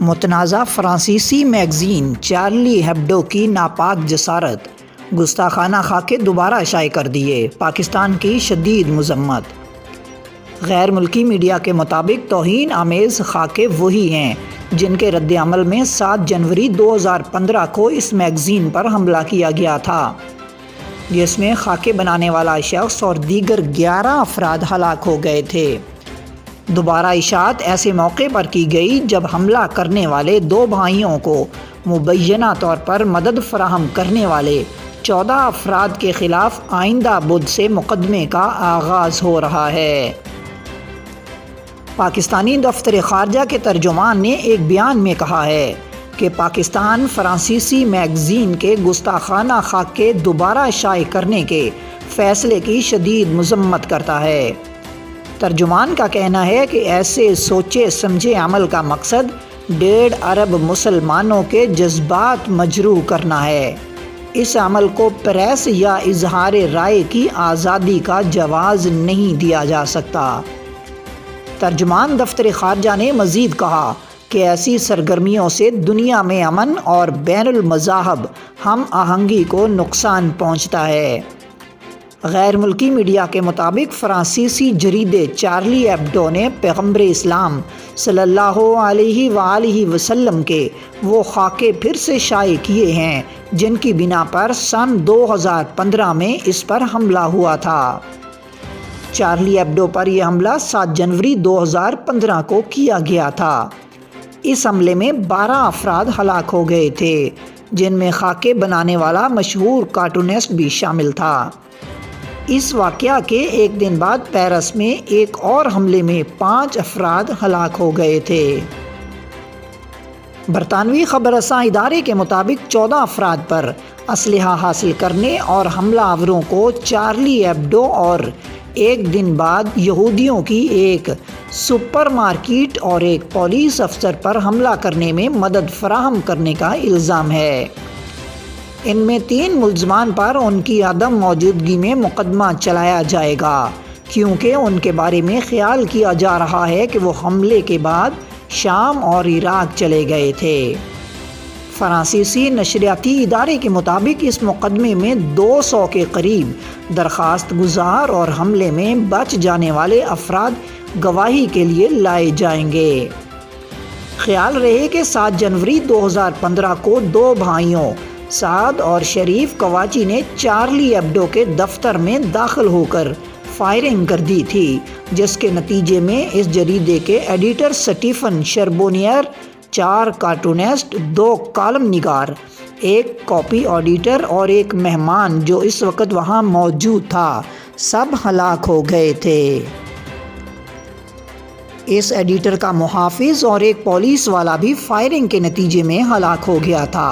متنازع فرانسیسی magazine Charlie ہیبڈو کی ناپاک جسارت، گستاخانہ خاکے دوبارہ شائع کر دیے، پاکستان کی شدید مذمت۔ غیر ملکی میڈیا کے مطابق توہین آمیز خاکے وہی ہیں جن کے رد عمل میں 7 جنوری 2015 کو اس میگزین پر حملہ کیا گیا تھا، جس میں خاکے بنانے والا شخص اور دیگر 11 افراد ہلاک ہو گئے تھے۔ دوبارہ اشاعت ایسے موقع پر کی گئی جب حملہ کرنے والے 2 بھائیوں کو مبینہ طور پر مدد فراہم کرنے والے 14 افراد کے خلاف آئندہ بدھ سے مقدمے کا آغاز ہو رہا ہے۔ پاکستانی دفتر خارجہ کے ترجمان نے ایک بیان میں کہا ہے کہ پاکستان فرانسیسی میگزین کے گستاخانہ خاکے دوبارہ شائع کرنے کے فیصلے کی شدید مذمت کرتا ہے۔ ترجمان کا کہنا ہے کہ ایسے سوچے سمجھے عمل کا مقصد 1.5 ارب مسلمانوں کے جذبات مجروح کرنا ہے۔ اس عمل کو پریس یا اظہار رائے کی آزادی کا جواز نہیں دیا جا سکتا۔ ترجمان دفتر خارجہ نے مزید کہا کہ ایسی سرگرمیوں سے دنیا میں امن اور بین المذاہب ہم آہنگی کو نقصان پہنچتا ہے۔ غیر ملکی میڈیا کے مطابق فرانسیسی جریدے چارلی ہیبڈو نے پیغمبر اسلام صلی اللہ علیہ وآلہ وسلم کے وہ خاکے پھر سے شائع کیے ہیں جن کی بنا پر سن 2015 میں اس پر حملہ ہوا تھا۔ چارلی ہیبڈو پر یہ حملہ 7 جنوری 2015 کو کیا گیا تھا۔ اس حملے میں 12 افراد ہلاک ہو گئے تھے، جن میں خاکے بنانے والا مشہور کارٹونسٹ بھی شامل تھا۔ اس واقعہ کے ایک دن بعد پیرس میں ایک اور حملے میں 5 افراد ہلاک ہو گئے تھے۔ برطانوی خبر رساں ادارے کے مطابق 14 افراد پر اسلحہ حاصل کرنے اور حملہ آوروں کو چارلی ہیبڈو اور ایک دن بعد یہودیوں کی ایک سپر مارکیٹ اور ایک پولیس افسر پر حملہ کرنے میں مدد فراہم کرنے کا الزام ہے۔ ان میں 3 ملزمان پر ان کی عدم موجودگی میں مقدمہ چلایا جائے گا، کیونکہ ان کے بارے میں خیال کیا جا رہا ہے کہ وہ حملے کے بعد شام اور عراق چلے گئے تھے۔ فرانسیسی نشریاتی ادارے کے مطابق اس مقدمے میں 200 کے قریب درخواست گزار اور حملے میں بچ جانے والے افراد گواہی کے لیے لائے جائیں گے۔ خیال رہے کہ 7 جنوری 2015 کو 2 بھائیوں سعد اور شریف کواچی نے چارلی ہیبڈو کے دفتر میں داخل ہو کر فائرنگ کر دی تھی، جس کے نتیجے میں اس جریدے کے ایڈیٹر سٹیفن شربونیئر، 4 کارٹونسٹ، 2 کالم نگار، 1 کاپی ایڈیٹر اور 1 مہمان جو اس وقت وہاں موجود تھا، سب ہلاک ہو گئے تھے۔ اس ایڈیٹر کا محافظ اور ایک پولیس والا بھی فائرنگ کے نتیجے میں ہلاک ہو گیا تھا۔